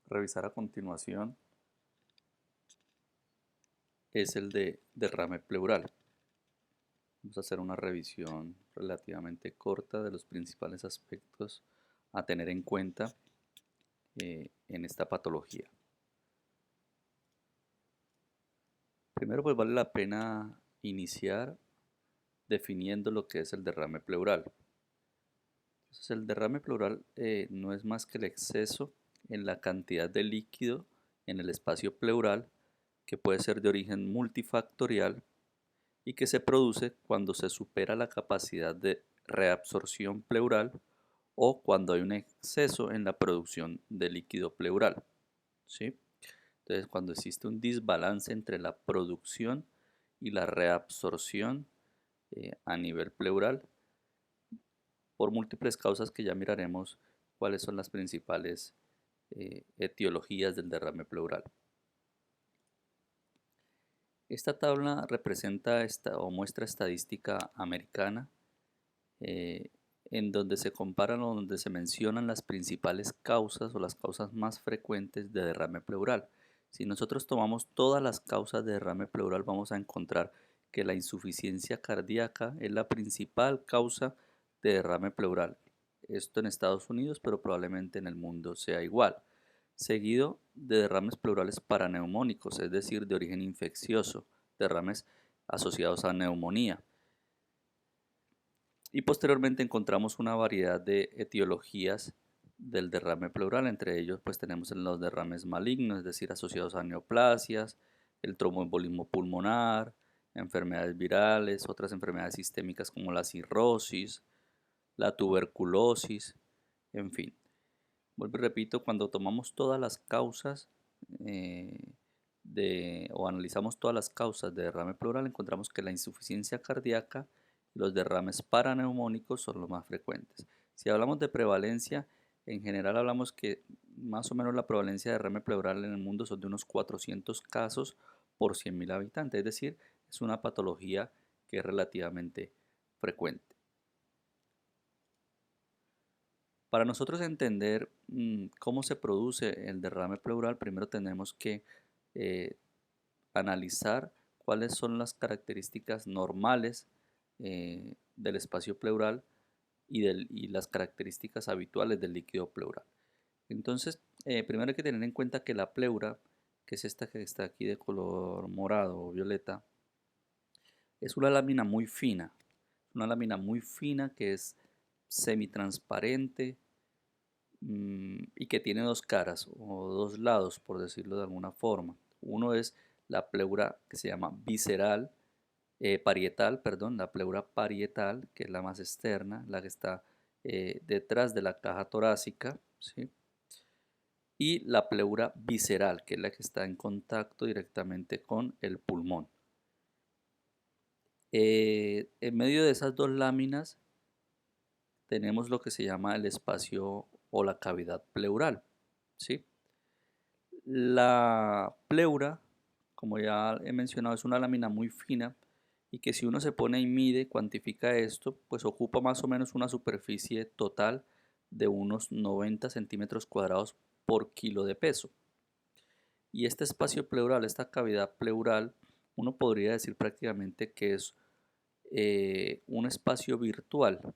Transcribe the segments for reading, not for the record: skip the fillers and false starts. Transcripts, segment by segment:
Revisar a continuación es el de derrame pleural. Vamos a hacer una revisión relativamente corta de los principales aspectos a tener en cuenta en esta patología. Primero, pues vale la pena iniciar definiendo lo que es el derrame pleural. Entonces, el derrame pleural no es más que el exceso en la cantidad de líquido en el espacio pleural, que puede ser de origen multifactorial y que se produce cuando se supera la capacidad de reabsorción pleural o cuando hay un exceso en la producción de líquido pleural, ¿sí? Entonces, cuando existe un desbalance entre la producción y la reabsorción a nivel pleural, por múltiples causas que ya miraremos cuáles son las principales etiologías del derrame pleural. Esta tabla representa o muestra estadística americana eh, en donde se comparan o donde se mencionan las principales causas o las causas más frecuentes de derrame pleural. Si nosotros tomamos todas las causas de derrame pleural, vamos a encontrar que la insuficiencia cardíaca es la principal causa de derrame pleural. Esto en Estados Unidos, pero probablemente en el mundo sea igual. Seguido de derrames pleurales paraneumónicos, es decir, de origen infeccioso, derrames asociados a neumonía. Y posteriormente encontramos una variedad de etiologías del derrame pleural, entre ellos pues tenemos los derrames malignos, es decir, asociados a neoplasias, el tromboembolismo pulmonar, enfermedades virales, otras enfermedades sistémicas como la cirrosis, la tuberculosis, en fin. Vuelvo y repito, cuando tomamos todas las causas o analizamos todas las causas de derrame pleural, encontramos que la insuficiencia cardíaca y los derrames paraneumónicos son los más frecuentes. Si hablamos de prevalencia, en general hablamos que más o menos la prevalencia de derrame pleural en el mundo son de unos 400 casos por 100.000 habitantes, es decir, es una patología que es relativamente frecuente. Para nosotros entender cómo se produce el derrame pleural, primero tenemos que eh, analizar cuáles son las características normales del espacio pleural y las características habituales del líquido pleural. Entonces, primero hay que tener en cuenta que la pleura, que es esta que está aquí de color morado o violeta, es una lámina muy fina que es semitransparente y que tiene dos caras o dos lados, por decirlo de alguna forma. Uno es la pleura que se llama parietal, perdón, la pleura parietal, que es la más externa, la que está detrás de la caja torácica, ¿sí? Y la pleura visceral, que es la que está en contacto directamente con el pulmón. En medio de esas dos láminas tenemos lo que se llama el espacio o la cavidad pleural, ¿sí? La pleura, como ya he mencionado, es una lámina muy fina y que si uno se pone y mide, cuantifica esto, pues ocupa más o menos una superficie total de unos 90 centímetros cuadrados por kilo de peso. Y este espacio pleural, esta cavidad pleural, uno podría decir prácticamente que es un espacio virtual,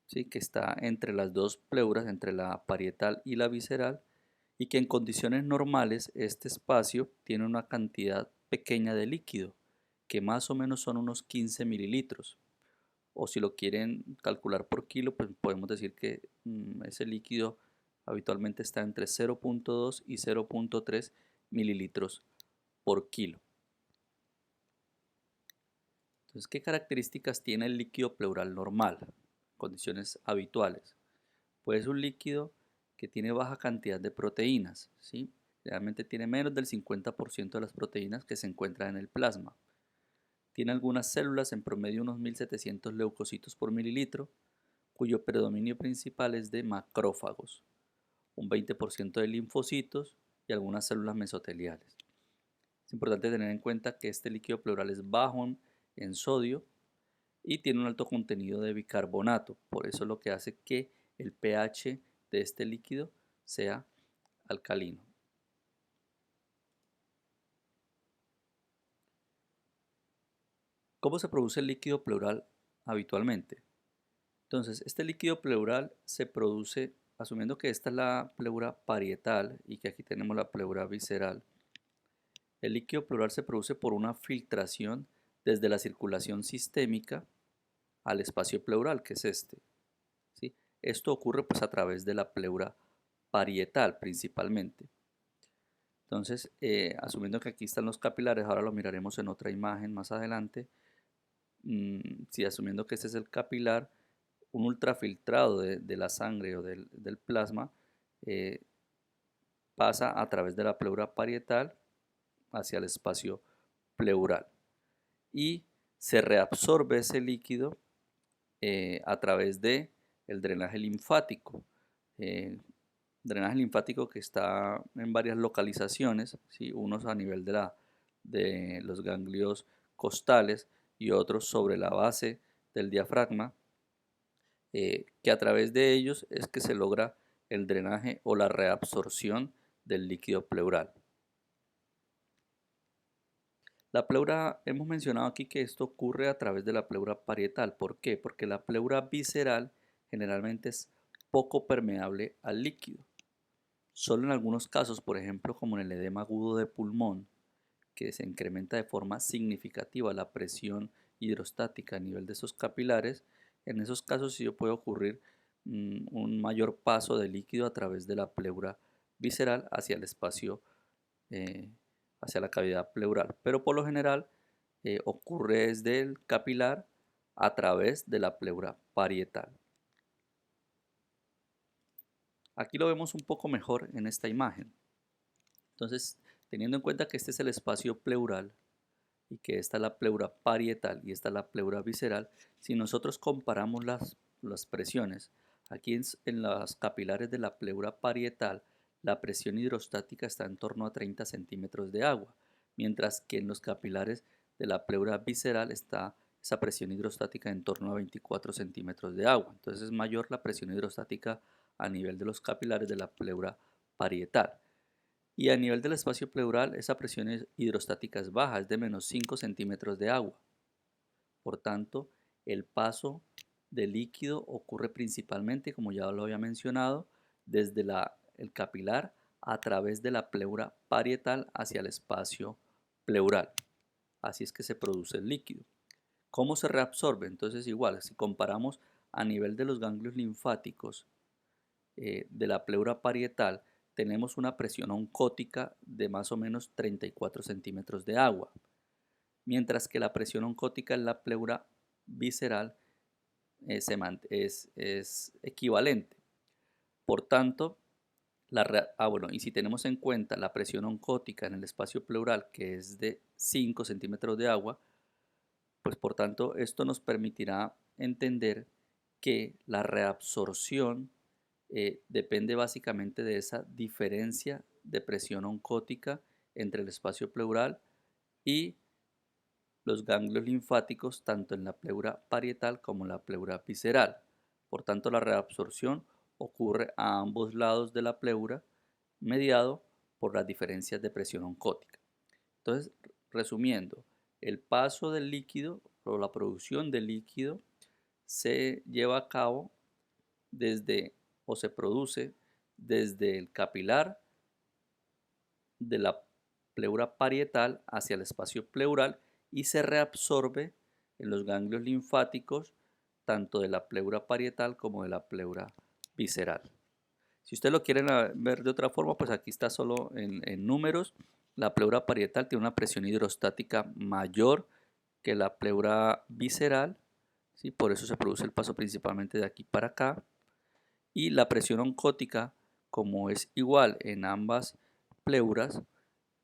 ¿sí? Que está entre las dos pleuras, entre la parietal y la visceral, y que en condiciones normales este espacio tiene una cantidad pequeña de líquido, que más o menos son unos 15 mililitros. O si lo quieren calcular por kilo, pues podemos decir que ese líquido habitualmente está entre 0.2 y 0.3 mililitros por kilo. Entonces, ¿qué características tiene el líquido pleural normal? Condiciones habituales. Pues es un líquido que tiene baja cantidad de proteínas, ¿sí? Realmente tiene menos del 50% de las proteínas que se encuentran en el plasma. Tiene algunas células, en promedio unos 1700 leucocitos por mililitro, cuyo predominio principal es de macrófagos, un 20% de linfocitos y algunas células mesoteliales. Es importante tener en cuenta que este líquido pleural es bajo en sodio y tiene un alto contenido de bicarbonato, por eso es lo que hace que el pH de este líquido sea alcalino. ¿Cómo se produce el líquido pleural habitualmente? Entonces, este líquido pleural se produce, asumiendo que esta es la pleura parietal y que aquí tenemos la pleura visceral. El líquido pleural se produce por una filtración desde la circulación sistémica al espacio pleural, que es este, ¿sí? Esto ocurre pues a través de la pleura parietal principalmente. Entonces, asumiendo que aquí están los capilares, ahora lo miraremos en otra imagen más adelante. Si asumiendo que este es el capilar, un ultrafiltrado de la sangre o del plasma eh, pasa a través de la pleura parietal hacia el espacio pleural y se reabsorbe ese líquido a través de el drenaje linfático. Drenaje linfático que está en varias localizaciones, ¿sí? Unos a nivel de los ganglios costales y otros sobre la base del diafragma, que a través de ellos es que se logra el drenaje o la reabsorción del líquido pleural. La pleura, hemos mencionado aquí que esto ocurre a través de la pleura parietal. ¿Por qué? Porque la pleura visceral generalmente es poco permeable al líquido. Solo en algunos casos, por ejemplo, como en el edema agudo de pulmón, que se incrementa de forma significativa la presión hidrostática a nivel de esos capilares, en esos casos sí puede ocurrir un mayor paso de líquido a través de la pleura visceral hacia el espacio, eh, hacia la cavidad pleural. Pero por lo general ocurre desde el capilar a través de la pleura parietal. Aquí lo vemos un poco mejor en esta imagen. Entonces, teniendo en cuenta que este es el espacio pleural y que esta es la pleura parietal y esta es la pleura visceral, si nosotros comparamos las presiones, aquí en las capilares de la pleura parietal, la presión hidrostática está en torno a 30 centímetros de agua, mientras que en los capilares de la pleura visceral está esa presión hidrostática en torno a 24 centímetros de agua. Entonces es mayor la presión hidrostática a nivel de los capilares de la pleura parietal. Y a nivel del espacio pleural, esa presión hidrostática es baja, es de menos 5 centímetros de agua. Por tanto, el paso de líquido ocurre principalmente, como ya lo había mencionado, desde el capilar a través de la pleura parietal hacia el espacio pleural. Así es que se produce el líquido. ¿Cómo se reabsorbe? Entonces igual, si comparamos a nivel de los ganglios linfáticos de la pleura parietal, tenemos una presión oncótica de más o menos 34 centímetros de agua, mientras que la presión oncótica en la pleura visceral es equivalente. Por tanto, y si tenemos en cuenta la presión oncótica en el espacio pleural, que es de 5 centímetros de agua, pues por tanto esto nos permitirá entender que la reabsorción depende básicamente de esa diferencia de presión oncótica entre el espacio pleural y los ganglios linfáticos, tanto en la pleura parietal como en la pleura visceral. Por tanto, la reabsorción ocurre a ambos lados de la pleura, mediado por las diferencias de presión oncótica. Entonces, resumiendo, el paso del líquido o la producción del líquido se lleva a cabo desde o se produce desde el capilar de la pleura parietal hacia el espacio pleural y se reabsorbe en los ganglios linfáticos tanto de la pleura parietal como de la pleura visceral. Si ustedes lo quieren ver de otra forma, pues aquí está solo en números. La pleura parietal tiene una presión hidrostática mayor que la pleura visceral, ¿sí? Por eso se produce el paso principalmente de aquí para acá. Y la presión oncótica, como es igual en ambas pleuras,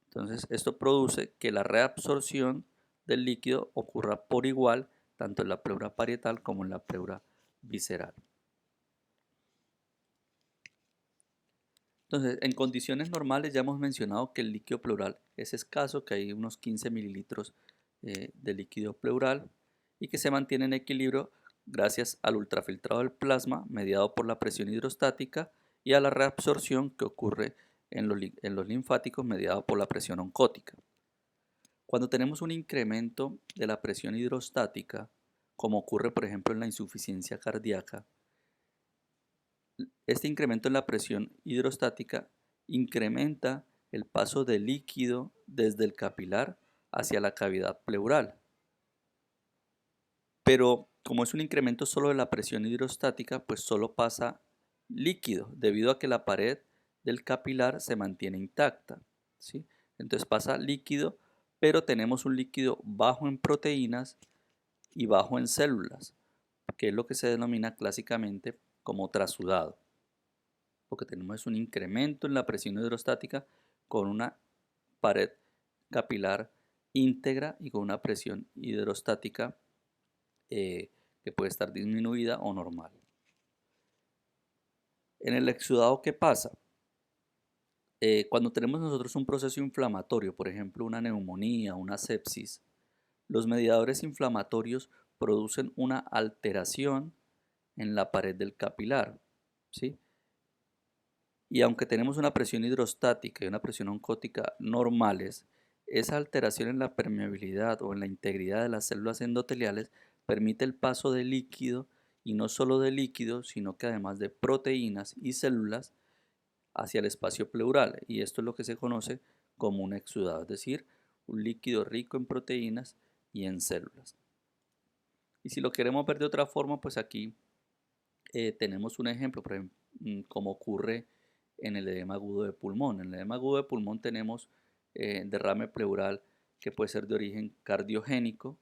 entonces esto produce que la reabsorción del líquido ocurra por igual tanto en la pleura parietal como en la pleura visceral. Entonces, en condiciones normales ya hemos mencionado que el líquido pleural es escaso, que hay unos 15 mililitros de líquido pleural y que se mantiene en equilibrio gracias al ultrafiltrado del plasma mediado por la presión hidrostática y a la reabsorción que ocurre en los linfáticos mediado por la presión oncótica. Cuando tenemos un incremento de la presión hidrostática, como ocurre por ejemplo en la insuficiencia cardíaca, este incremento en la presión hidrostática incrementa el paso de líquido desde el capilar hacia la cavidad pleural. Pero como es un incremento solo de la presión hidrostática, pues solo pasa líquido, debido a que la pared del capilar se mantiene intacta, ¿sí? Entonces pasa líquido, pero tenemos un líquido bajo en proteínas y bajo en células, que es lo que se denomina clásicamente como trasudado, porque tenemos un incremento en la presión hidrostática con una pared capilar íntegra y con una presión hidrostática que puede estar disminuida o normal. En el exudado, ¿qué pasa? Cuando tenemos nosotros un proceso inflamatorio, por ejemplo una neumonía, una sepsis, los mediadores inflamatorios producen una alteración en la pared del capilar, ¿sí? Y aunque tenemos una presión hidrostática y una presión oncótica normales, esa alteración en la permeabilidad o en la integridad de las células endoteliales permite el paso de líquido, y no solo de líquido, sino que además de proteínas y células hacia el espacio pleural, y esto es lo que se conoce como un exudado, es decir, un líquido rico en proteínas y en células. Y si lo queremos ver de otra forma, pues aquí tenemos un ejemplo, por ejemplo, como ocurre en el edema agudo de pulmón. En el edema agudo de pulmón tenemos derrame pleural que puede ser de origen cardiogénico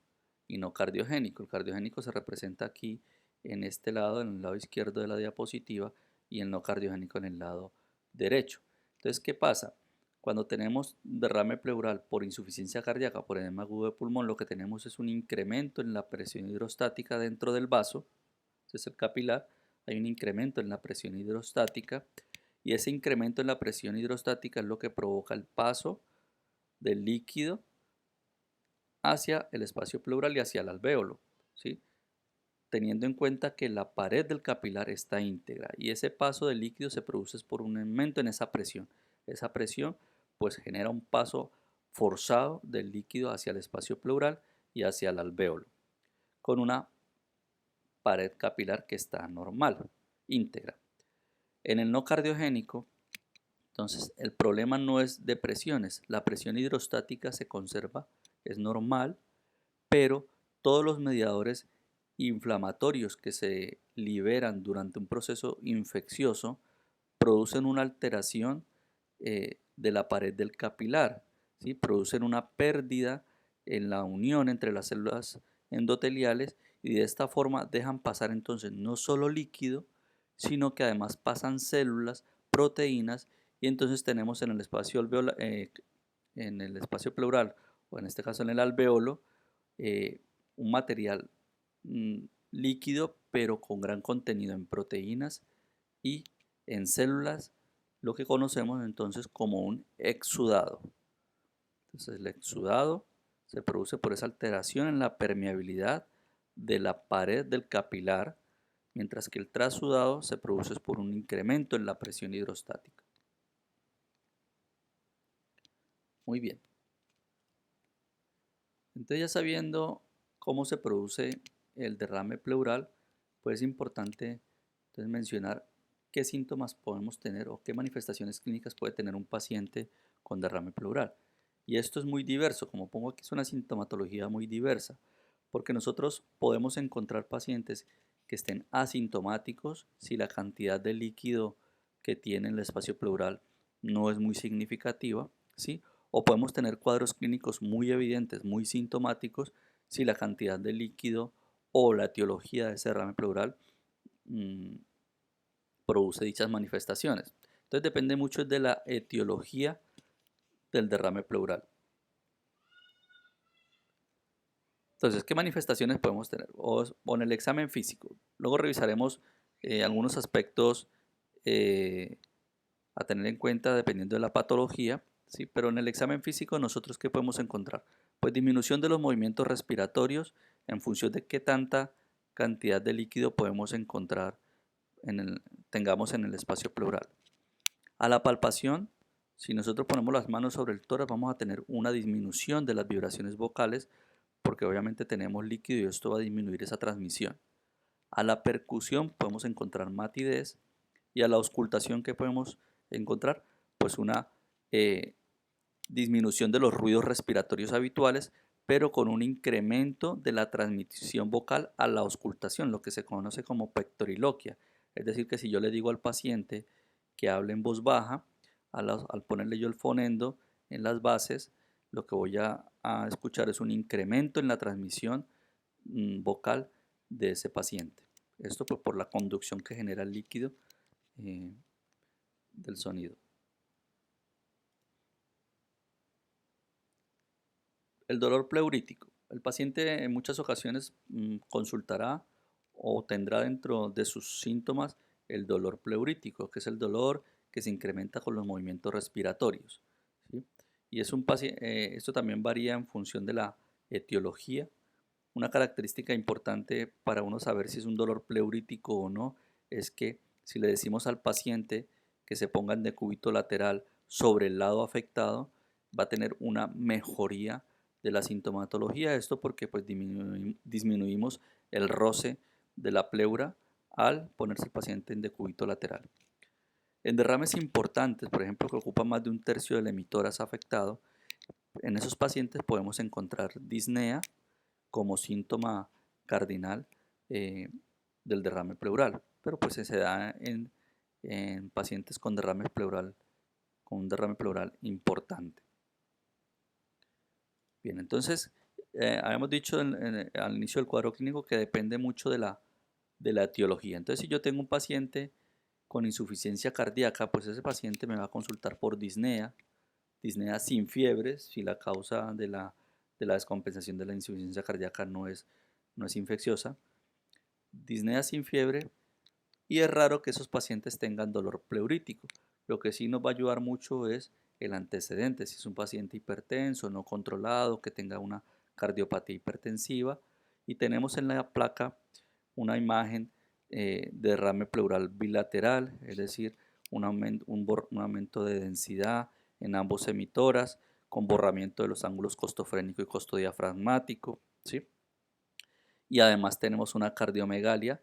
y no cardiogénico. El cardiogénico se representa aquí en este lado, en el lado izquierdo de la diapositiva, y el no cardiogénico en el lado derecho. Entonces, ¿qué pasa? Cuando tenemos derrame pleural por insuficiencia cardíaca, por edema agudo de pulmón, lo que tenemos es un incremento en la presión hidrostática dentro del vaso, ese es el capilar. Hay un incremento en la presión hidrostática, y ese incremento en la presión hidrostática es lo que provoca el paso del líquido hacia el espacio pleural y hacia el alvéolo, ¿sí? Teniendo en cuenta que la pared del capilar está íntegra, y ese paso del líquido se produce por un aumento en esa presión. Esa presión pues genera un paso forzado del líquido hacia el espacio pleural y hacia el alvéolo, con una pared capilar que está normal, íntegra. En el no cardiogénico, entonces el problema no es de presiones, la presión hidrostática se conserva, es normal, pero todos los mediadores inflamatorios que se liberan durante un proceso infeccioso producen una alteración de la pared del capilar, ¿sí? Producen una pérdida en la unión entre las células endoteliales, y de esta forma dejan pasar entonces no solo líquido, sino que además pasan células, proteínas, y entonces tenemos en el espacio pleural, o en este caso en el alvéolo, un material líquido, pero con gran contenido en proteínas y en células, lo que conocemos entonces como un exudado. Entonces el exudado se produce por esa alteración en la permeabilidad de la pared del capilar, mientras que el trasudado se produce por un incremento en la presión hidrostática. Muy bien. Entonces, ya sabiendo cómo se produce el derrame pleural, pues es importante entonces mencionar qué síntomas podemos tener o qué manifestaciones clínicas puede tener un paciente con derrame pleural. Y esto es muy diverso, como pongo aquí, es una sintomatología muy diversa, porque nosotros podemos encontrar pacientes que estén asintomáticos si la cantidad de líquido que tiene el espacio pleural no es muy significativa, ¿sí? O podemos tener cuadros clínicos muy evidentes, muy sintomáticos, si la cantidad de líquido o la etiología de ese derrame pleural mmm, produce dichas manifestaciones. Entonces depende mucho de la etiología del derrame pleural. Entonces, ¿qué manifestaciones podemos tener? O en el examen físico. Luego revisaremos algunos aspectos a tener en cuenta dependiendo de la patología, ¿sí? Pero en el examen físico, nosotros ¿qué podemos encontrar? Pues disminución de los movimientos respiratorios en función de qué tanta cantidad de líquido podemos encontrar tengamos en el espacio pleural. A la palpación Si nosotros ponemos las manos sobre el tórax, vamos a tener una disminución de las vibraciones vocales porque obviamente tenemos líquido y esto va a disminuir esa transmisión. A la percusión podemos encontrar matidez y a la auscultación que podemos encontrar pues una disminución de los ruidos respiratorios habituales, pero con un incremento de la transmisión vocal a la auscultación, lo que se conoce como pectoriloquia. Es decir, que si yo le digo al paciente que hable en voz baja, al ponerle yo el fonendo en las bases, lo que voy a escuchar es un incremento en la transmisión vocal de ese paciente. Esto pues, por la conducción que genera el líquido del sonido. El dolor pleurítico. El paciente en muchas ocasiones consultará o tendrá dentro de sus síntomas el dolor pleurítico, que es el dolor que se incrementa con los movimientos respiratorios, ¿sí? Y es esto también varía en función de la etiología. Una característica importante para uno saber si es un dolor pleurítico o no es que si le decimos al paciente que se ponga en decúbito lateral sobre el lado afectado, va a tener una mejoría de la sintomatología. Esto porque pues, disminuimos el roce de la pleura al ponerse el paciente en decúbito lateral. En derrames importantes, por ejemplo, que ocupan más de un tercio del emitórax afectado, en esos pacientes podemos encontrar disnea como síntoma cardinal del derrame pleural, pero pues se da en pacientes con con un derrame pleural importante. Bien, entonces habíamos dicho al inicio del cuadro clínico que depende mucho de la etiología. Entonces, si yo tengo un paciente con insuficiencia cardíaca, pues ese paciente me va a consultar por disnea sin fiebre, si la causa de la descompensación de la insuficiencia cardíaca no es infecciosa, disnea sin fiebre, y es raro que esos pacientes tengan dolor pleurítico. Lo que sí nos va a ayudar mucho es el antecedente, si es un paciente hipertenso, no controlado, que tenga una cardiopatía hipertensiva, y tenemos en la placa una imagen de derrame pleural bilateral, es decir, un aumento de densidad en ambos emitoras, con borramiento de los ángulos costofrénico y costodiafragmático, ¿sí? Y además tenemos una cardiomegalia.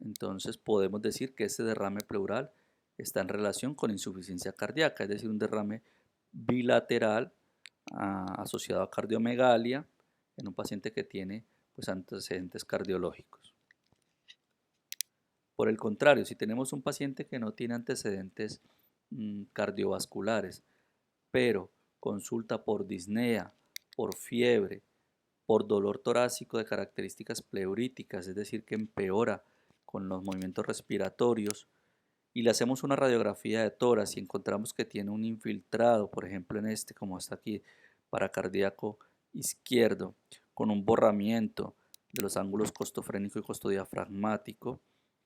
Entonces podemos decir que ese derrame pleural está en relación con insuficiencia cardíaca, es decir, un derrame bilateral asociado a cardiomegalia en un paciente que tiene pues, antecedentes cardiológicos. Por el contrario, si tenemos un paciente que no tiene antecedentes cardiovasculares, pero consulta por disnea, por fiebre, por dolor torácico de características pleuríticas, es decir, que empeora con los movimientos respiratorios, y le hacemos una radiografía de tórax y encontramos que tiene un infiltrado, por ejemplo en este, como está aquí, paracardíaco izquierdo, con un borramiento de los ángulos costofrénico y costodiafragmático,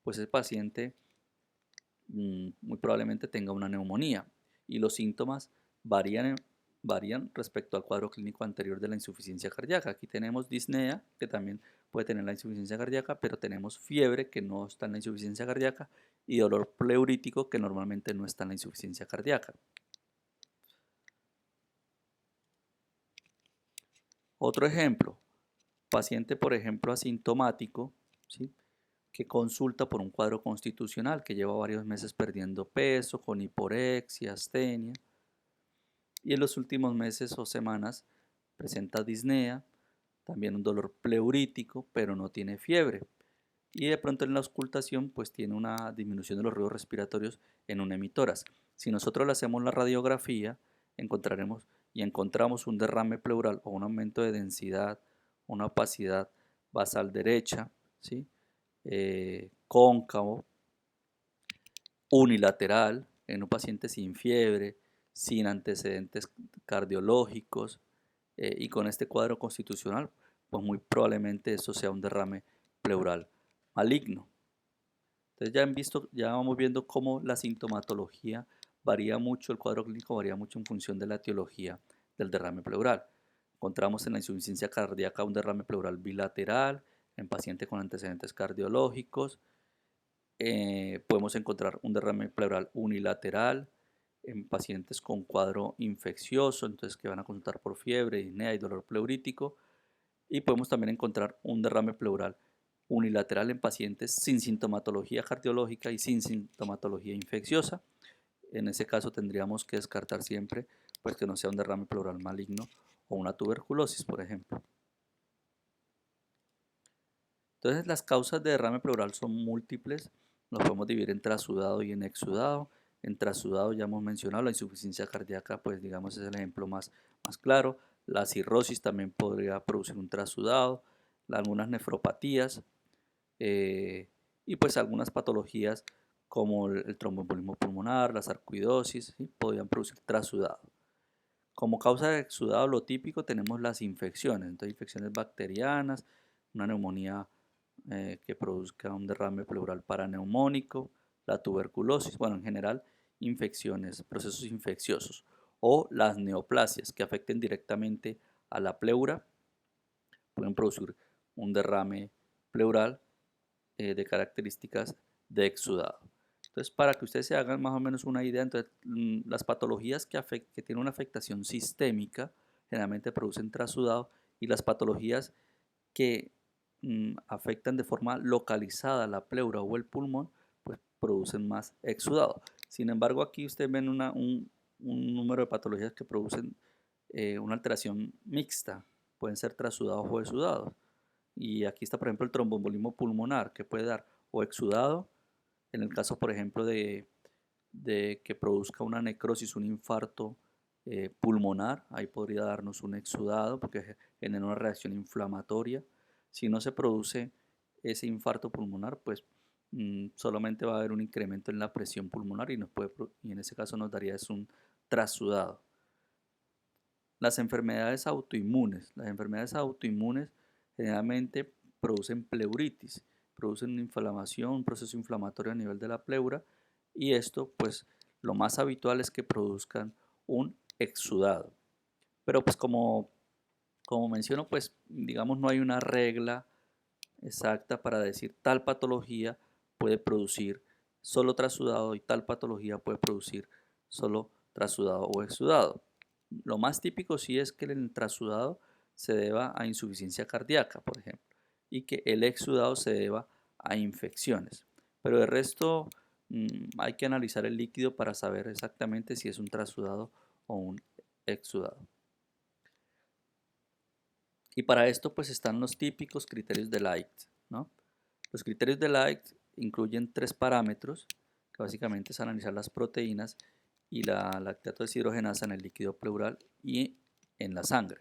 pues el paciente muy probablemente tenga una neumonía y los síntomas varían respecto al cuadro clínico anterior de la insuficiencia cardíaca. Aquí tenemos disnea, que también puede tener la insuficiencia cardíaca, pero tenemos fiebre, que no está en la insuficiencia cardíaca, y dolor pleurítico, que normalmente no está en la insuficiencia cardíaca. Otro ejemplo, paciente, por ejemplo, asintomático, ¿sí?, que consulta por un cuadro constitucional, que lleva varios meses perdiendo peso, con hiporexia, astenia, y en los últimos meses o semanas presenta disnea, también un dolor pleurítico, pero no tiene fiebre. Y de pronto en la auscultación pues tiene una disminución de los ruidos respiratorios en un emitoras. Si nosotros le hacemos la radiografía, encontramos un derrame pleural o un aumento de densidad, una opacidad basal derecha, ¿sí?, cóncavo, unilateral, en un paciente sin fiebre, sin antecedentes cardiológicos y con este cuadro constitucional, pues muy probablemente esto sea un derrame pleural maligno. Entonces ya vamos viendo cómo la sintomatología varía mucho, el cuadro clínico varía mucho en función de la etiología del derrame pleural. Encontramos en la insuficiencia cardíaca un derrame pleural bilateral, en pacientes con antecedentes cardiológicos. Podemos encontrar un derrame pleural unilateral en pacientes con cuadro infeccioso, entonces que van a consultar por fiebre, disnea y dolor pleurítico. Y podemos también encontrar un derrame pleural unilateral en pacientes sin sintomatología cardiológica y sin sintomatología infecciosa. En ese caso tendríamos que descartar siempre pues, que no sea un derrame pleural maligno o una tuberculosis, por ejemplo. Entonces las causas de derrame pleural son múltiples, nos podemos dividir en trasudado y en exudado. En trasudado ya hemos mencionado la insuficiencia cardíaca, pues digamos es el ejemplo más claro. La cirrosis también podría producir un trasudado, algunas nefropatías y pues algunas patologías como el tromboembolismo pulmonar, la sarcoidosis, ¿sí? Podrían producir trasudado. Como causa de exudado, lo típico tenemos las infecciones, entonces infecciones bacterianas, una neumonía que produzca un derrame pleural paraneumónico, la tuberculosis, bueno, en general, infecciones, procesos infecciosos, o las neoplasias que afecten directamente a la pleura, pueden producir un derrame pleural de características de exudado. Entonces, para que ustedes se hagan más o menos una idea, entonces, las patologías que tienen una afectación sistémica generalmente producen trasudado y las patologías que afectan de forma localizada la pleura o el pulmón, pues producen más exudado. Sin embargo, aquí ustedes ven un número de patologías que producen una alteración mixta, pueden ser trasudados o exudados. Y aquí está, por ejemplo, el tromboembolismo pulmonar, que puede dar o exudado, en el caso, por ejemplo, de que produzca una necrosis, un infarto pulmonar, ahí podría darnos un exudado porque genera una reacción inflamatoria. Si no se produce ese infarto pulmonar, pues solamente va a haber un incremento en la presión pulmonar y en ese caso nos daría es un trasudado. Las enfermedades autoinmunes generalmente producen pleuritis, producen una inflamación, un proceso inflamatorio a nivel de la pleura y esto pues lo más habitual es que produzcan un exudado. Pero pues como menciono pues digamos no hay una regla exacta para decir tal patología puede producir solo trasudado y tal patología puede producir solo trasudado o exudado. Lo más típico sí es que el trasudado se deba a insuficiencia cardíaca, por ejemplo, y que el exudado se deba a infecciones. Pero de resto hay que analizar el líquido para saber exactamente si es un trasudado o un exudado. Y para esto pues están los típicos criterios de Light, ¿no? Los criterios de Light incluyen tres parámetros, que básicamente es analizar las proteínas y la lactato deshidrogenasa en el líquido pleural y en la sangre.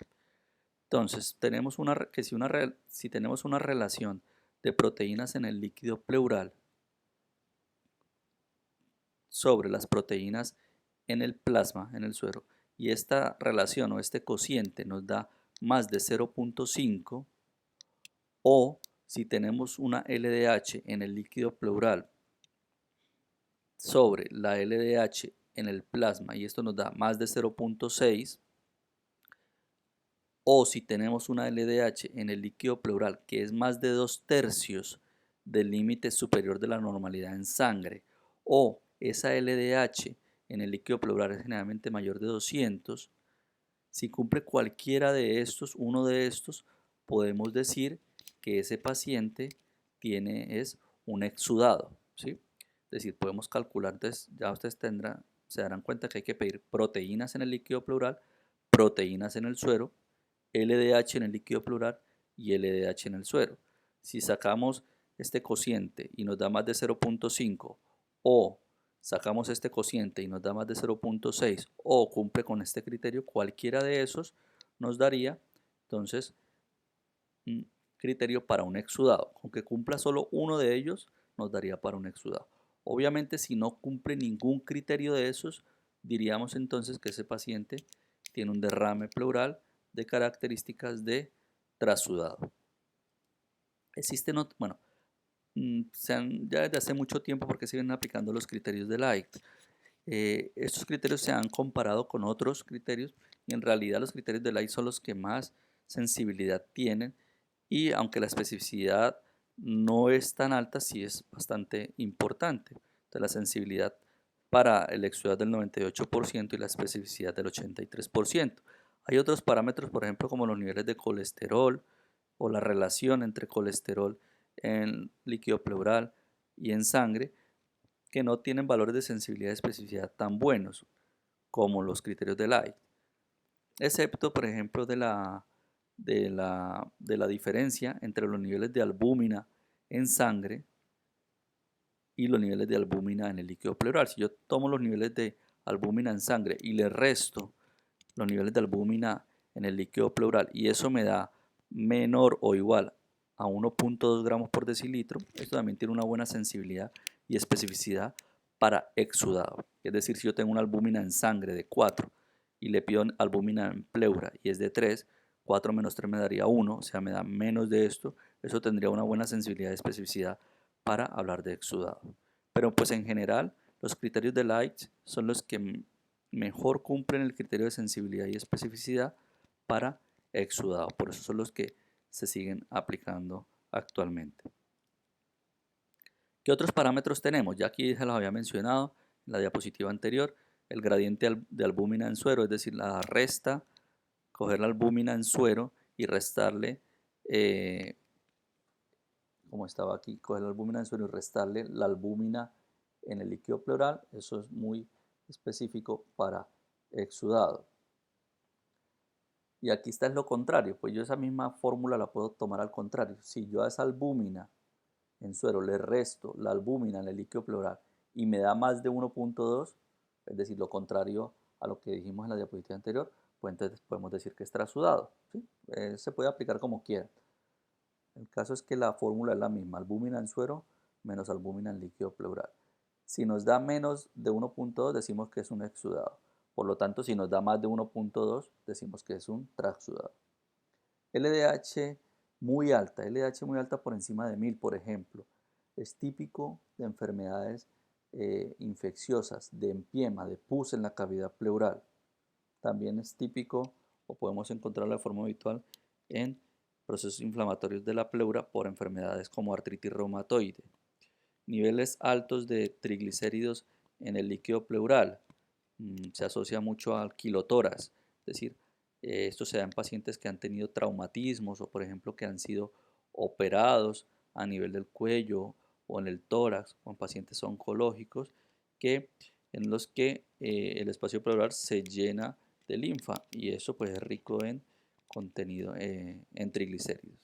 Entonces, si tenemos una relación de proteínas en el líquido pleural sobre las proteínas en el plasma, en el suero, y esta relación o este cociente nos da más de 0.5, o si tenemos una LDH en el líquido pleural sobre la LDH en el plasma y esto nos da más de 0.6, o si tenemos una LDH en el líquido pleural que es más de 2/3 del límite superior de la normalidad en sangre, o esa LDH en el líquido pleural es generalmente mayor de 200, si cumple cualquiera de estos, uno de estos, podemos decir que ese paciente es un exudado, ¿sí? Es decir, podemos calcular, entonces ya ustedes se darán cuenta que hay que pedir proteínas en el líquido pleural, proteínas en el suero, LDH en el líquido pleural y LDH en el suero. Si sacamos este cociente y nos da más de 0.5 o sacamos este cociente y nos da más de 0.6 o cumple con este criterio, cualquiera de esos nos daría entonces un criterio para un exudado. Aunque cumpla solo uno de ellos, nos daría para un exudado. Obviamente, si no cumple ningún criterio de esos, diríamos entonces que ese paciente tiene un derrame pleural de características de trasudado. Existen, bueno, ya desde hace mucho tiempo porque se vienen aplicando los criterios de Light. Estos criterios se han comparado con otros criterios y en realidad los criterios de Light son los que más sensibilidad tienen y aunque la especificidad no es tan alta, sí es bastante importante. Entonces la sensibilidad para el exudado del 98% y la especificidad del 83%. Hay otros parámetros, por ejemplo, como los niveles de colesterol o la relación entre colesterol en líquido pleural y en sangre, que no tienen valores de sensibilidad y especificidad tan buenos como los criterios de Light, excepto, por ejemplo, de la diferencia entre los niveles de albúmina en sangre y los niveles de albúmina en el líquido pleural. Si yo tomo los niveles de albúmina en sangre y le resto los niveles de albúmina en el líquido pleural y eso me da menor o igual a 1.2 gramos por decilitro, esto también tiene una buena sensibilidad y especificidad para exudado. Es decir, si yo tengo una albúmina en sangre de 4 y le pido albúmina en pleura y es de 3, 4 menos 3 me daría 1, o sea, me da menos de esto, eso tendría una buena sensibilidad y especificidad para hablar de exudado. Pero pues en general, los criterios de Light son los que mejor cumplen el criterio de sensibilidad y especificidad para exudado. Por eso son los que se siguen aplicando actualmente. ¿Qué otros parámetros tenemos? Ya aquí se los había mencionado en la diapositiva anterior. El gradiente de albúmina en suero, es decir, la resta, coger la albúmina en suero y restarle, como estaba aquí, coger la albúmina en suero y restarle la albúmina en el líquido pleural. Eso es muy específico para exudado. Y aquí está es lo contrario, pues yo esa misma fórmula la puedo tomar al contrario. Si yo a esa albúmina en suero le resto la albúmina en el líquido pleural y me da más de 1.2, es decir, lo contrario a lo que dijimos en la diapositiva anterior, pues entonces podemos decir que es trasudado, ¿sí? Se puede aplicar como quiera. El caso es que la fórmula es la misma, albúmina en suero menos albúmina en líquido pleural. Si nos da menos de 1.2 decimos que es un exudado. Por lo tanto, si nos da más de 1.2 decimos que es un transudado. LDH muy alta, LDH muy alta por encima de 1000, por ejemplo, es típico de enfermedades infecciosas, de empiema, de pus en la cavidad pleural. También es típico o podemos encontrarlo de forma habitual en procesos inflamatorios de la pleura por enfermedades como artritis reumatoide. Niveles altos de triglicéridos en el líquido pleural se asocia mucho al quilotórax, es decir, esto se da en pacientes que han tenido traumatismos o por ejemplo que han sido operados a nivel del cuello o en el tórax o en pacientes oncológicos en los que el espacio pleural se llena de linfa y eso pues es rico en contenido en triglicéridos.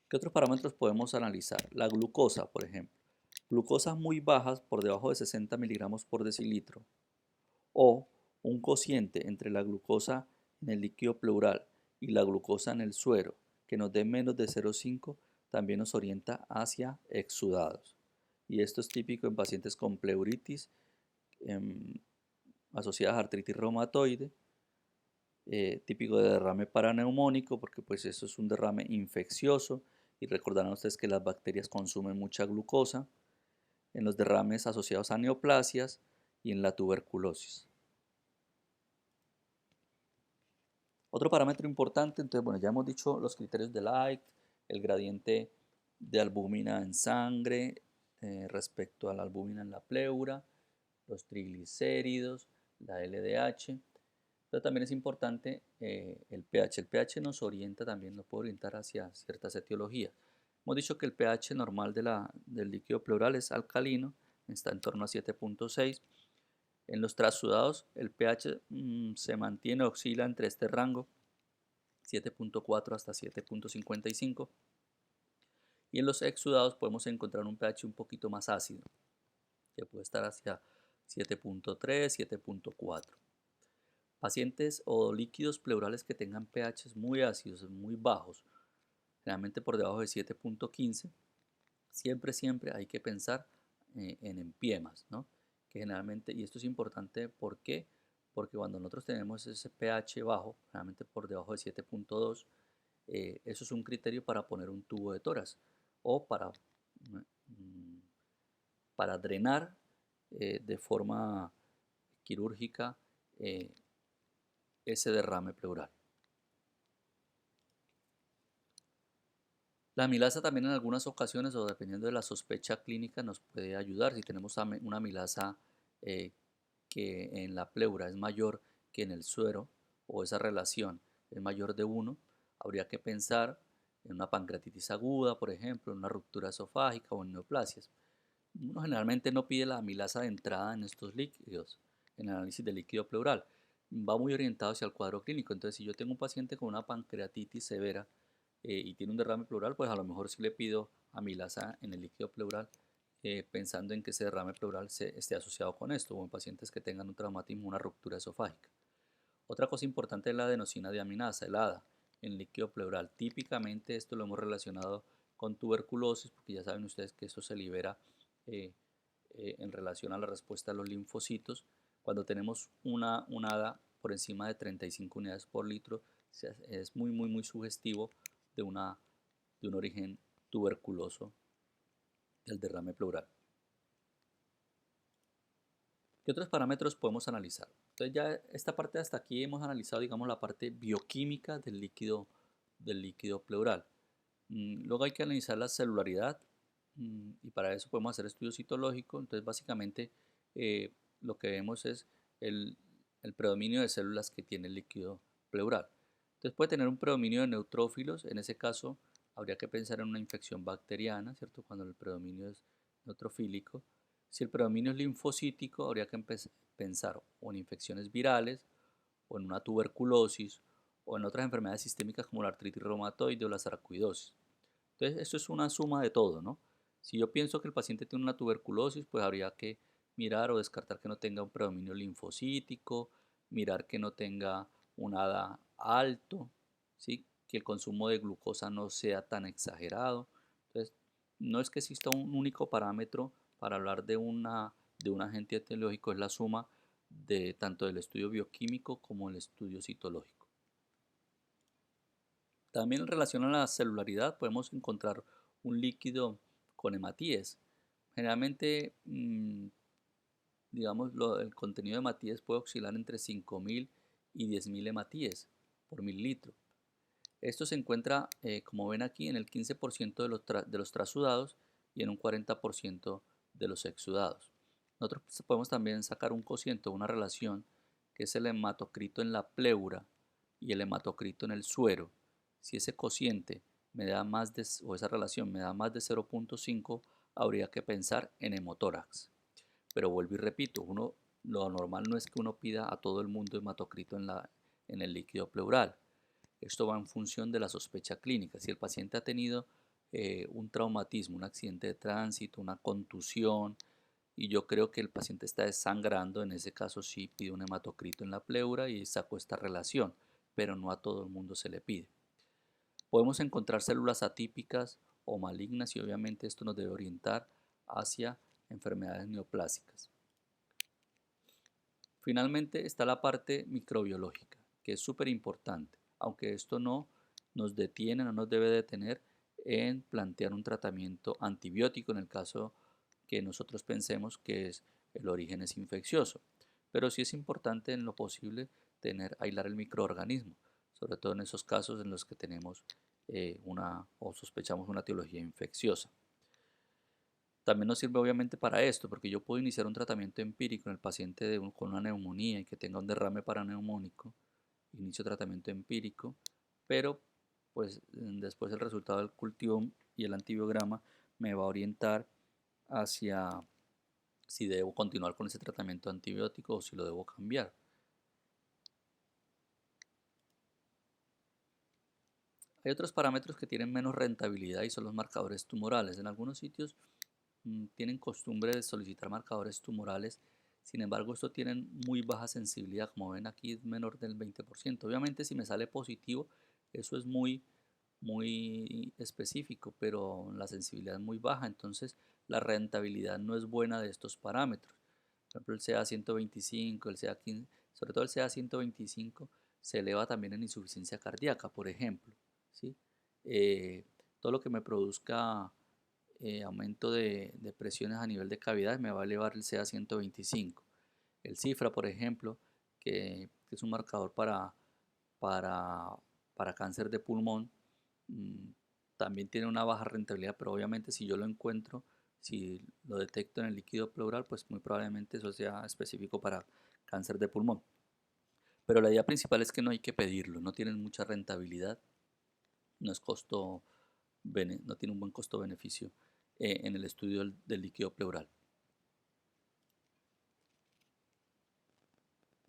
¿Qué otros parámetros podemos analizar? La glucosa, por ejemplo. Glucosas muy bajas por debajo de 60 miligramos por decilitro o un cociente entre la glucosa en el líquido pleural y la glucosa en el suero que nos dé menos de 0,5 también nos orienta hacia exudados. Y esto es típico en pacientes con pleuritis asociadas a artritis reumatoide, típico de derrame paraneumónico porque pues eso es un derrame infeccioso y recordarán ustedes que las bacterias consumen mucha glucosa en los derrames asociados a neoplasias y en la tuberculosis. Otro parámetro importante, entonces, bueno, ya hemos dicho los criterios de Light, el gradiente de albúmina en sangre respecto a la albúmina en la pleura, los triglicéridos, la LDH, pero también es importante el pH. El pH nos orienta también, nos puede orientar hacia ciertas etiologías. Hemos dicho que el pH normal del líquido pleural es alcalino, está en torno a 7.6. En los trasudados el pH se mantiene, oscila entre este rango 7.4 hasta 7.55 y en los exudados podemos encontrar un pH un poquito más ácido que puede estar hacia 7.3, 7.4. Pacientes o líquidos pleurales que tengan pHs muy ácidos, muy bajos, generalmente por debajo de 7.15, siempre hay que pensar en empiemas, ¿no? Que generalmente, y esto es importante, ¿por qué? Porque cuando nosotros tenemos ese pH bajo, generalmente por debajo de 7.2, eso es un criterio para poner un tubo de tórax o mm, para drenar de forma quirúrgica ese derrame pleural. La amilasa también en algunas ocasiones o dependiendo de la sospecha clínica nos puede ayudar. Si tenemos una amilasa eh, que en la pleura es mayor que en el suero o esa relación es mayor de uno, habría que pensar en una pancreatitis aguda, por ejemplo, en una ruptura esofágica o en neoplasias. Uno generalmente no pide la amilasa de entrada en estos líquidos, en el análisis del líquido pleural. Va muy orientado hacia el cuadro clínico. Entonces, si yo tengo un paciente con una pancreatitis severa y tiene un derrame pleural, pues a lo mejor sí le pido amilasa en el líquido pleural, pensando en que ese derrame pleural esté asociado con esto, o en pacientes que tengan un traumatismo, una ruptura esofágica. Otra cosa importante es la adenosina deaminasa, el ADA, en líquido pleural. Típicamente esto lo hemos relacionado con tuberculosis, porque ya saben ustedes que eso se libera eh, en relación a la respuesta de los linfocitos. Cuando tenemos un ADA por encima de 35 unidades por litro, es muy sugestivo de, de un origen tuberculoso del derrame pleural. ¿Qué otros parámetros podemos analizar? Entonces ya esta parte hasta aquí hemos analizado, digamos, la parte bioquímica del líquido pleural. Luego hay que analizar la celularidad y para eso podemos hacer estudios citológicos. Entonces básicamente eh, lo que vemos es el, el predominio de células que tiene el líquido pleural. Entonces puede tener un predominio de neutrófilos. En ese caso habría que pensar en una infección bacteriana, ¿cierto? Cuando el predominio es neutrofílico. Si el predominio es linfocítico, habría que pensar o en infecciones virales, o en una tuberculosis, o en otras enfermedades sistémicas como la artritis reumatoide o la sarcoidosis. Entonces, esto es una suma de todo, ¿no? Si yo pienso que el paciente tiene una tuberculosis, pues habría que mirar o descartar que no tenga un predominio linfocítico, mirar que no tenga un ADA alto, ¿sí? Que el consumo de glucosa no sea tan exagerado. Entonces, no es que exista un único parámetro para hablar de un agente etiológico, es la suma de tanto del estudio bioquímico como el estudio citológico. También en relación a la celularidad podemos encontrar un líquido con hematíes. Generalmente, digamos, el contenido de hematíes puede oscilar entre 5.000 y 10.000 hematíes por mililitro. Esto se encuentra, como ven aquí, en el 15% de los trasudados y en un 40% de los exudados. Nosotros podemos también sacar un cociente, una relación, que es el hematocrito en la pleura y el hematocrito en el suero. Si ese cociente me da más de, o esa relación me da más de 0.5, habría que pensar en hemotórax. Pero vuelvo y repito, lo normal no es que uno pida a todo el mundo hematocrito en el líquido pleural. Esto va en función de la sospecha clínica. Si el paciente ha tenido un traumatismo, un accidente de tránsito, una contusión, y yo creo que el paciente está desangrando, en ese caso sí pido un hematocrito en la pleura y saco esta relación, pero no a todo el mundo se le pide. Podemos encontrar células atípicas o malignas y obviamente esto nos debe orientar hacia enfermedades neoplásicas. Finalmente está la parte microbiológica, que es súper importante, aunque esto no nos detiene, no nos debe detener en plantear un tratamiento antibiótico en el caso que nosotros pensemos que el origen es infeccioso. Pero sí es importante en lo posible aislar el microorganismo, sobre todo en esos casos en los que tenemos o sospechamos una etiología infecciosa. También nos sirve obviamente para esto, porque yo puedo iniciar un tratamiento empírico en el paciente con una neumonía y que tenga un derrame paraneumónico, inicio tratamiento empírico, pero pues después el resultado del cultivo y el antibiograma me va a orientar hacia si debo continuar con ese tratamiento antibiótico o si lo debo cambiar. Hay otros parámetros que tienen menos rentabilidad y son los marcadores tumorales. En algunos sitios tienen costumbre de solicitar marcadores tumorales, sin embargo, estos tienen muy baja sensibilidad, como ven aquí es menor del 20%. Obviamente si me sale positivo, eso es muy específico, pero la sensibilidad es muy baja, entonces la rentabilidad no es buena de estos parámetros. Por ejemplo, el CA125, el CA15, sobre todo el CA125 se eleva también en insuficiencia cardíaca, por ejemplo, ¿sí? Eh, todo lo que me produzca aumento de presiones a nivel de cavidad me va a elevar el CA125. El cifra, por ejemplo, que es un marcador para, para cáncer de pulmón, también tiene una baja rentabilidad, pero obviamente si yo lo encuentro, si lo detecto en el líquido pleural, pues muy probablemente eso sea específico para cáncer de pulmón. Pero la idea principal es que no hay que pedirlo, no tienen mucha rentabilidad, no es no tiene un buen costo-beneficio en el estudio del líquido pleural.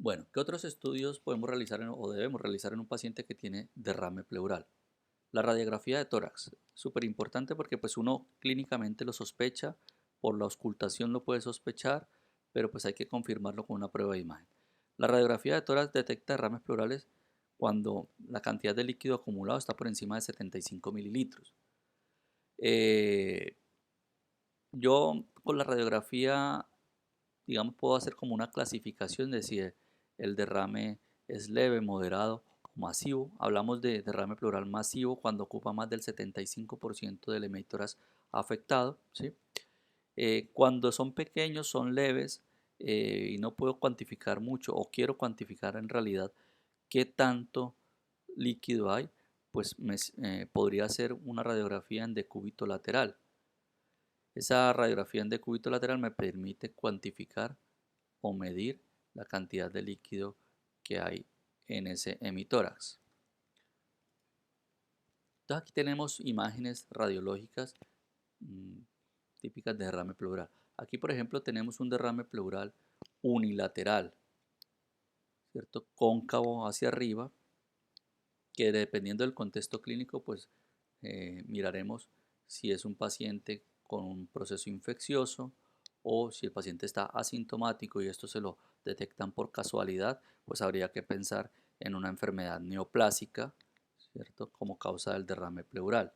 Bueno, ¿qué otros estudios podemos realizar o debemos realizar en un paciente que tiene derrame pleural? La radiografía de tórax, súper importante porque pues uno clínicamente lo sospecha, por la auscultación lo puede sospechar, pero pues hay que confirmarlo con una prueba de imagen. La radiografía de tórax detecta derrames pleurales cuando la cantidad de líquido acumulado está por encima de 75 mililitros. Eh, yo con la radiografía, digamos, puedo hacer como una clasificación de si el derrame es leve, moderado o masivo. Hablamos de derrame pleural masivo cuando ocupa más del 75% del hemitórax afectado, ¿sí? Cuando son pequeños, son leves y no puedo cuantificar mucho o quiero cuantificar en realidad qué tanto líquido hay, pues podría hacer una radiografía en decúbito lateral. Esa radiografía en decúbito lateral me permite cuantificar o medir la cantidad de líquido que hay en ese hemitórax. Entonces aquí tenemos imágenes radiológicas mm, típicas de derrame pleural. Aquí por ejemplo tenemos un derrame pleural unilateral, ¿cierto? Cóncavo hacia arriba, que dependiendo del contexto clínico pues miraremos si es un paciente con un proceso infeccioso o si el paciente está asintomático y esto se lo detectan por casualidad, pues habría que pensar en una enfermedad neoplásica, ¿cierto? Como causa del derrame pleural.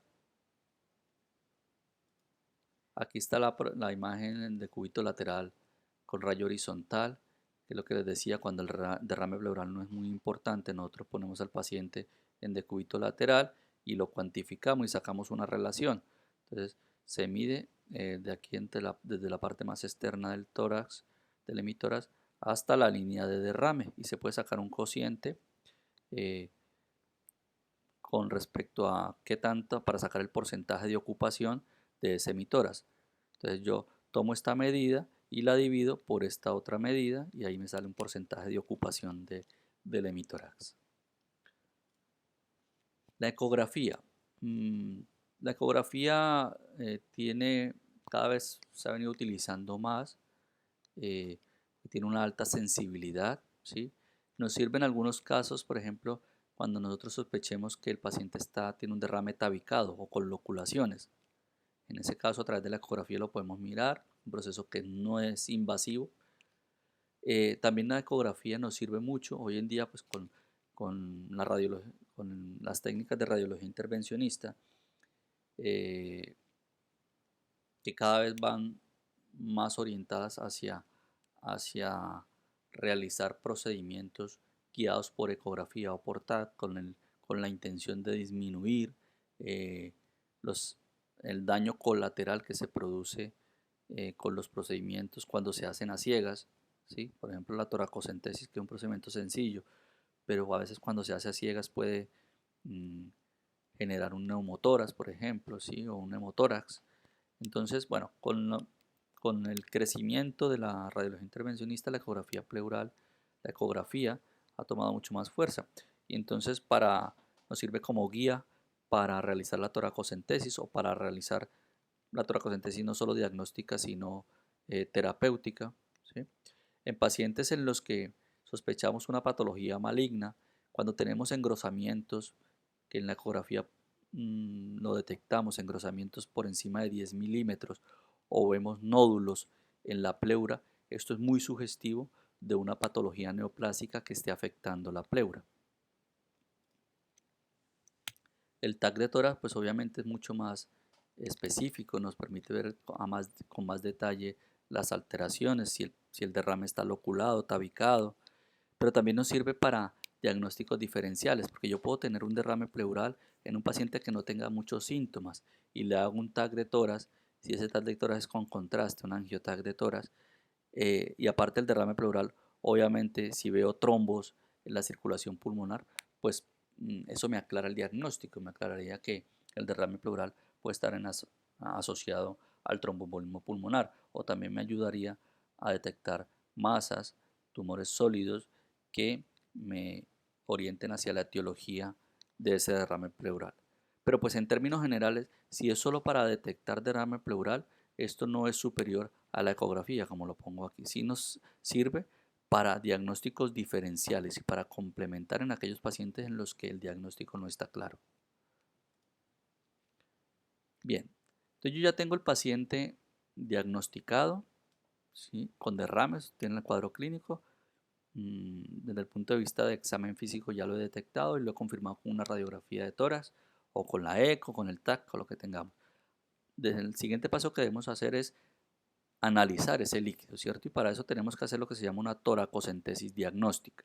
Aquí está la imagen de cúbito lateral con rayo horizontal, que es lo que les decía, cuando el derrame pleural no es muy importante, nosotros ponemos al paciente en decúbito lateral y lo cuantificamos y sacamos una relación. Entonces se mide de aquí desde la parte más externa del tórax, del hemitórax, hasta la línea de derrame y se puede sacar un cociente eh, con respecto a qué tanto para sacar el porcentaje de ocupación de ese hemitórax. Entonces yo tomo esta medida y la divido por esta otra medida y ahí me sale un porcentaje de ocupación del hemitórax. La ecografía. Mm, la ecografía cada vez se ha venido utilizando más, eh, tiene una alta sensibilidad, ¿sí? Nos sirve en algunos casos, por ejemplo, cuando nosotros sospechemos que el paciente tiene un derrame tabicado o con loculaciones. En ese caso, a través de la ecografía lo podemos mirar, un proceso que no es invasivo. También la ecografía nos sirve mucho hoy en día pues, con las técnicas de radiología intervencionista, eh, que cada vez van más orientadas hacia realizar procedimientos guiados por ecografía o por TAC con la intención de disminuir eh, los, el daño colateral que se produce con los procedimientos cuando se hacen a ciegas, ¿sí? Por ejemplo, la toracocentesis, que es un procedimiento sencillo, pero a veces cuando se hace a ciegas puede mm, generar un neumotórax, por ejemplo, ¿sí? O un hemotórax. Entonces, bueno, con el crecimiento de la radiología intervencionista, la ecografía pleural, la ecografía ha tomado mucho más fuerza. Y entonces nos sirve como guía para realizar la toracocentesis o para realizar la toracocentesis no solo diagnóstica, sino terapéutica, ¿sí? En pacientes en los que sospechamos una patología maligna, cuando tenemos engrosamientos, que en la ecografía lo detectamos, engrosamientos por encima de 10 milímetros, o vemos nódulos en la pleura, esto es muy sugestivo de una patología neoplásica que esté afectando la pleura. El TAC de tórax, pues obviamente es mucho más específico, nos permite ver con más detalle las alteraciones, si el derrame está loculado, tabicado, pero también nos sirve para diagnósticos diferenciales, porque yo puedo tener un derrame pleural en un paciente que no tenga muchos síntomas y le hago un TAC de tórax, si ese TAC de tórax es con contraste, un angioTAC de tórax, y aparte el derrame pleural, obviamente si veo trombos en la circulación pulmonar, pues eso me aclara el diagnóstico, me aclararía que el derrame pleural puede estar asociado al tromboembolismo pulmonar, o también me ayudaría a detectar masas, tumores sólidos que me orienten hacia la etiología de ese derrame pleural. Pero pues en términos generales, si es solo para detectar derrame pleural, esto no es superior a la ecografía, como lo pongo aquí. Sí nos sirve para diagnósticos diferenciales y para complementar en aquellos pacientes en los que el diagnóstico no está claro. Bien, entonces yo ya tengo el paciente diagnosticado, ¿sí?, con derrames, tiene el cuadro clínico. Desde el punto de vista de examen físico ya lo he detectado y lo he confirmado con una radiografía de tórax o con la eco, con el TAC, con lo que tengamos. Desde el siguiente paso que debemos hacer es analizar ese líquido, ¿cierto? Y para eso tenemos que hacer lo que se llama una toracocentesis diagnóstica.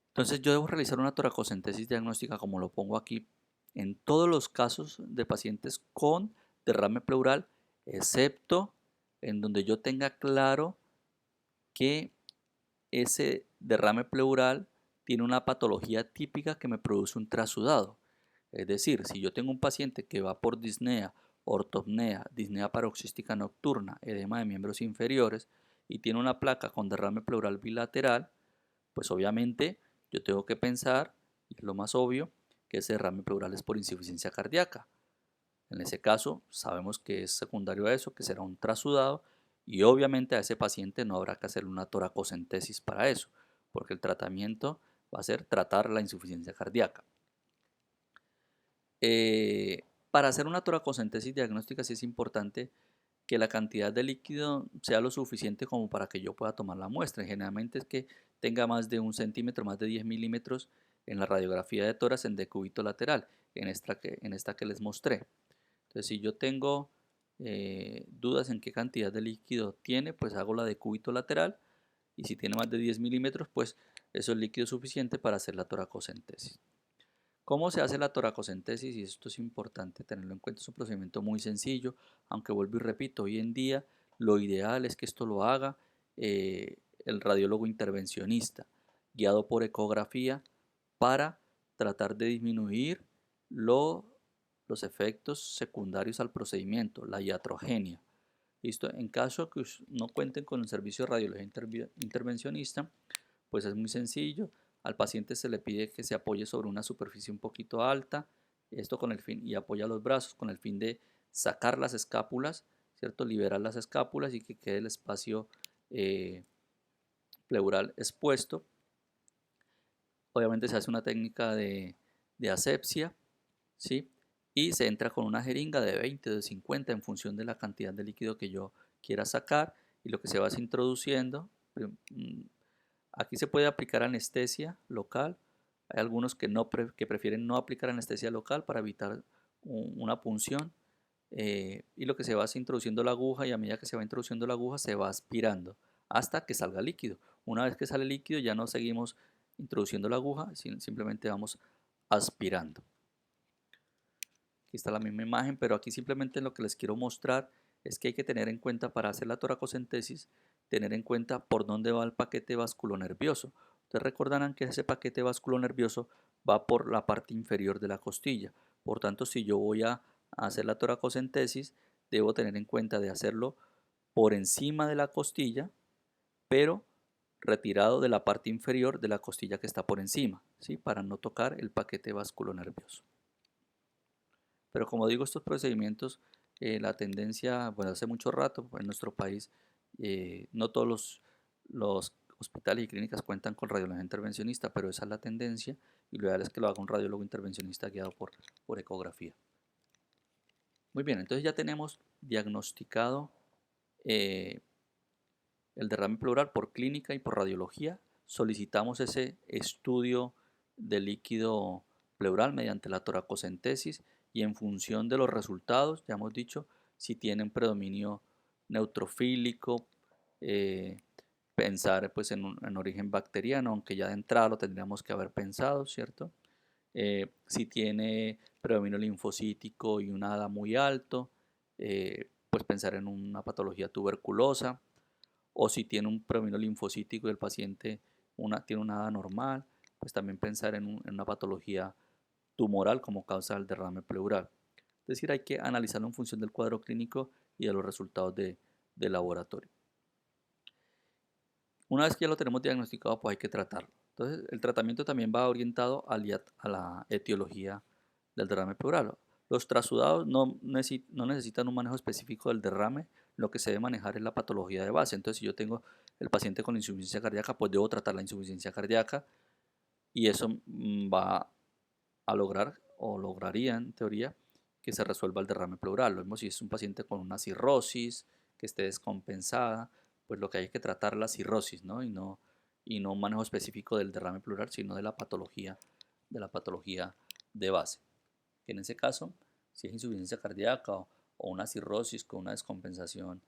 Entonces yo debo realizar una toracocentesis diagnóstica, como lo pongo aquí, en todos los casos de pacientes con derrame pleural, excepto en donde yo tenga claro que ese derrame pleural tiene una patología típica que me produce un trasudado. Es decir, si yo tengo un paciente que va por disnea, ortopnea, disnea paroxística nocturna, edema de miembros inferiores y tiene una placa con derrame pleural bilateral, pues obviamente yo tengo que pensar, y es lo más obvio, que ese derrame pleural es por insuficiencia cardíaca. En ese caso, sabemos que es secundario a eso, que será un trasudado, y obviamente a ese paciente no habrá que hacerle una toracocentesis para eso, porque el tratamiento va a ser tratar la insuficiencia cardíaca. Para hacer una toracocentesis diagnóstica sí es importante que la cantidad de líquido sea lo suficiente como para que yo pueda tomar la muestra. Y generalmente es que tenga más de 1 centímetro, más de 10 milímetros en la radiografía de tórax en decúbito lateral, en esta que les mostré. Entonces, si yo tengo dudas en qué cantidad de líquido tiene, pues hago la decúbito lateral, y si tiene más de 10 milímetros, pues eso es líquido suficiente para hacer la toracocentesis. ¿Cómo se hace la toracocentesis? Y esto es importante tenerlo en cuenta, es un procedimiento muy sencillo, aunque vuelvo y repito, hoy en día lo ideal es que esto lo haga el radiólogo intervencionista, guiado por ecografía, para tratar de disminuir los efectos secundarios al procedimiento, la iatrogenia. ¿Listo? En caso que no cuenten con el servicio de radiología intervencionista, pues es muy sencillo. Al paciente se le pide que se apoye sobre una superficie un poquito alta, esto con el fin, y apoya los brazos con el fin de sacar las escápulas, ¿cierto? Liberar las escápulas y que quede el espacio pleural expuesto. Obviamente se hace una técnica de asepsia, ¿sí? Y se entra con una jeringa de 20 o de 50 en función de la cantidad de líquido que yo quiera sacar, y lo que se va es introduciendo. Aquí se puede aplicar anestesia local. Hay algunos que prefieren no aplicar anestesia local para evitar una punción. Y lo que se va es introduciendo la aguja, y a medida que se va introduciendo la aguja se va aspirando hasta que salga líquido. Una vez que sale líquido ya no seguimos introduciendo la aguja, sino simplemente vamos aspirando. Aquí está la misma imagen, pero aquí simplemente lo que les quiero mostrar es que hay que tener en cuenta, para hacer la toracocentesis, tener en cuenta por dónde va el paquete vasculonervioso. Ustedes recordarán que ese paquete vasculonervioso va por la parte inferior de la costilla. Por tanto, si yo voy a hacer la toracocentesis, debo tener en cuenta de hacerlo por encima de la costilla, pero retirado de la parte inferior de la costilla que está por encima, ¿sí?, para no tocar el paquete vasculonervioso. Pero como digo, estos procedimientos, la tendencia, bueno, hace mucho rato en nuestro país, no todos los hospitales y clínicas cuentan con radiología intervencionista, pero esa es la tendencia, y lo ideal es que lo haga un radiólogo intervencionista guiado por ecografía. Muy bien, entonces ya tenemos diagnosticado el derrame pleural por clínica y por radiología. Solicitamos ese estudio de líquido pleural mediante la toracocentesis, y en función de los resultados, ya hemos dicho, si tienen predominio neutrofílico, pensar pues en origen bacteriano, aunque ya de entrada lo tendríamos que haber pensado, ¿cierto? Si tiene predominio linfocítico y un ADA muy alto, pues pensar en una patología tuberculosa. O si tiene un predominio linfocítico y el paciente tiene una ADA normal, pues también pensar en una patología tumoral como causa del derrame pleural. Es decir, hay que analizarlo en función del cuadro clínico y de los resultados de laboratorio. Una vez que ya lo tenemos diagnosticado, pues hay que tratarlo. Entonces, el tratamiento también va orientado a la etiología del derrame pleural. Los trasudados no necesitan un manejo específico del derrame, lo que se debe manejar es la patología de base. Entonces, si yo tengo el paciente con insuficiencia cardíaca, pues debo tratar la insuficiencia cardíaca y eso va a lograr o lograría en teoría que se resuelva el derrame pleural. Lo mismo si es un paciente con una cirrosis que esté descompensada, pues lo que hay que tratar la cirrosis, ¿no? Y no un manejo específico del derrame pleural, sino de la patología de base. Que en ese caso, si es insuficiencia cardíaca o una cirrosis con una descompensación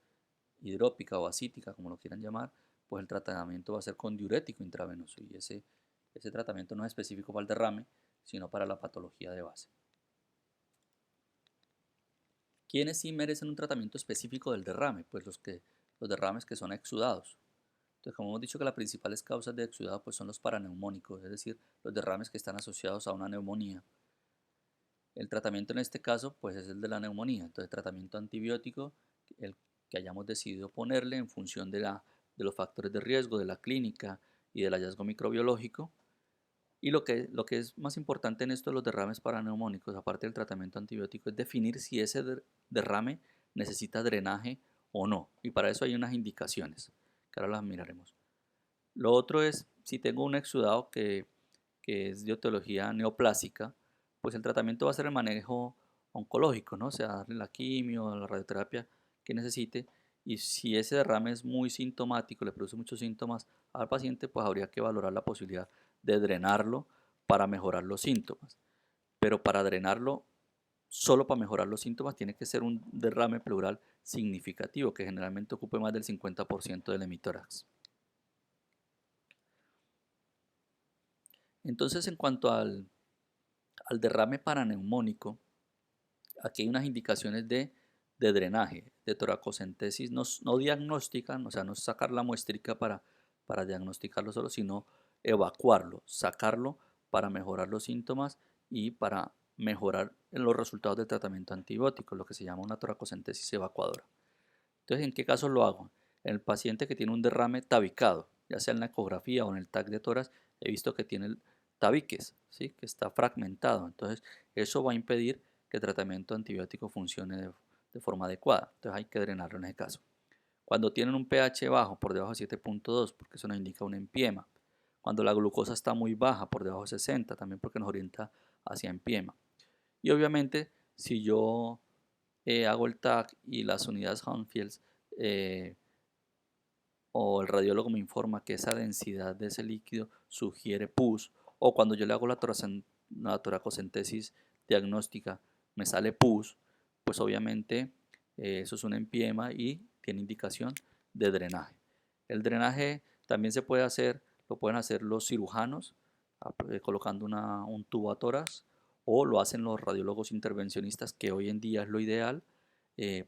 hidrópica o ascítica, como lo quieran llamar, pues el tratamiento va a ser con diurético intravenoso y ese tratamiento no es específico para el derrame, sino para la patología de base. ¿Quiénes sí merecen un tratamiento específico del derrame? Pues los derrames que son exudados. Entonces, como hemos dicho que las principales causas de exudado pues son los paraneumónicos, es decir, los derrames que están asociados a una neumonía. El tratamiento en este caso pues es el de la neumonía, entonces tratamiento antibiótico, el que hayamos decidido ponerle en función de los factores de riesgo, de la clínica y del hallazgo microbiológico. Y lo que es más importante en esto de los derrames paraneumónicos, aparte del tratamiento antibiótico, es definir si ese derrame necesita drenaje o no. Y para eso hay unas indicaciones, que ahora las miraremos. Lo otro es, si tengo un exudado que es de etiología neoplásica, pues el tratamiento va a ser el manejo oncológico, ¿no? O sea, darle la quimio, la radioterapia que necesite. Y si ese derrame es muy sintomático, le produce muchos síntomas al paciente, pues habría que valorar la posibilidad de drenarlo para mejorar los síntomas. Pero para drenarlo, solo para mejorar los síntomas, tiene que ser un derrame pleural significativo, que generalmente ocupe más del 50% del hemitórax. Entonces, en cuanto al derrame paraneumónico, aquí hay unas indicaciones de drenaje, de toracocentesis, no diagnostican, o sea, no sacar la muestrica para diagnosticarlo solo, sino evacuarlo, sacarlo para mejorar los síntomas y para mejorar los resultados del tratamiento antibiótico, lo que se llama una toracocentesis evacuadora. Entonces, ¿en qué caso lo hago? En el paciente que tiene un derrame tabicado, ya sea en la ecografía o en el TAC de tórax, he visto que tiene tabiques, ¿sí? Que está fragmentado. Entonces, eso va a impedir que el tratamiento antibiótico funcione de forma adecuada. Entonces, hay que drenarlo en ese caso. Cuando tienen un pH bajo, por debajo de 7.2, porque eso nos indica un empiema. Cuando la glucosa está muy baja, por debajo de 60, también porque nos orienta hacia empiema. Y obviamente, si yo hago el TAC y las unidades Hounsfield eh, o el radiólogo me informa que esa densidad de ese líquido sugiere pus, o cuando yo le hago la toracocentesis diagnóstica me sale pus, pues obviamente eso es un empiema y tiene indicación de drenaje. El drenaje también se puede hacer, lo pueden hacer los cirujanos colocando un tubo a tórax, o lo hacen los radiólogos intervencionistas, que hoy en día es lo ideal,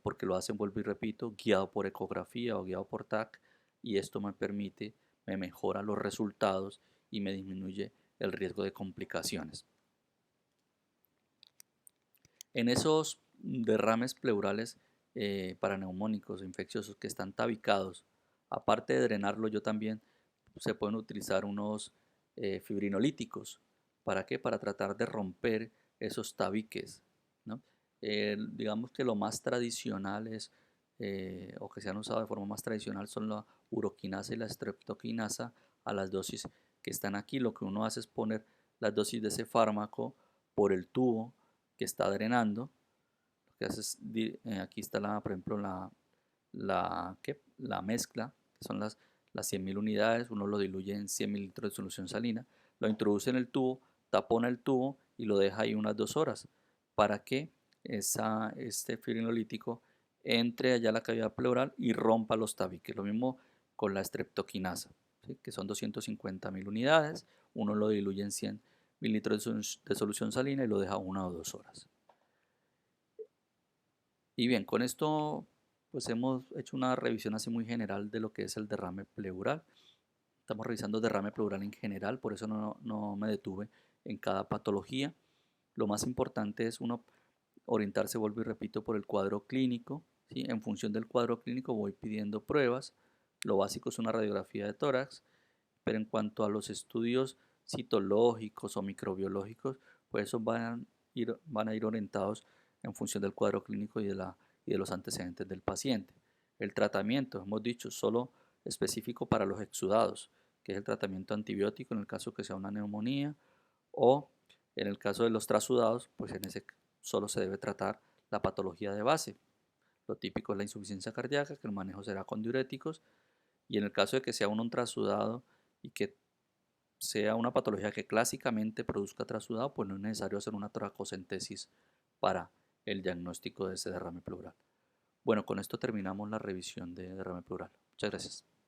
porque lo hacen, vuelvo y repito, guiado por ecografía o guiado por TAC, y esto me mejora los resultados y me disminuye el riesgo de complicaciones. En esos derrames pleurales paraneumónicos o infecciosos que están tabicados, aparte de drenarlo, yo también se pueden utilizar unos fibrinolíticos. ¿Para qué? Para tratar de romper esos tabiques, ¿no? Digamos que lo más tradicional es, o que se han usado de forma más tradicional, son la uroquinasa y la streptoquinasa a las dosis que están aquí. Lo que uno hace es poner las dosis de ese fármaco por el tubo que está drenando. Lo que hace es, aquí está, por ejemplo, la mezcla, que son las 100.000 unidades. Uno lo diluye en 100 mililitros de solución salina, lo introduce en el tubo, tapona el tubo y lo deja ahí unas 2 horas para que este fibrinolítico entre allá a la cavidad pleural y rompa los tabiques. Lo mismo con la streptoquinasa, ¿sí? Que son 250.000 unidades. Uno lo diluye en 100 mililitros de solución salina y lo deja 1 o 2 horas. Y bien, con esto pues hemos hecho una revisión así muy general de lo que es el derrame pleural. Estamos revisando derrame pleural en general, por eso no me detuve en cada patología. Lo más importante es uno orientarse, vuelvo y repito, por el cuadro clínico, ¿sí? En función del cuadro clínico voy pidiendo pruebas. Lo básico es una radiografía de tórax, pero en cuanto a los estudios citológicos o microbiológicos, pues esos van a ir orientados en función del cuadro clínico y de los antecedentes del paciente. El tratamiento, hemos dicho, solo específico para los exudados, que es el tratamiento antibiótico en el caso que sea una neumonía, o en el caso de los trasudados, pues en ese solo se debe tratar la patología de base. Lo típico es la insuficiencia cardíaca, que el manejo será con diuréticos, y en el caso de que sea un trasudado y que sea una patología que clásicamente produzca trasudado, pues no es necesario hacer una toracocentesis para el diagnóstico de ese derrame pleural. Bueno, con esto terminamos la revisión de derrame pleural. Muchas gracias.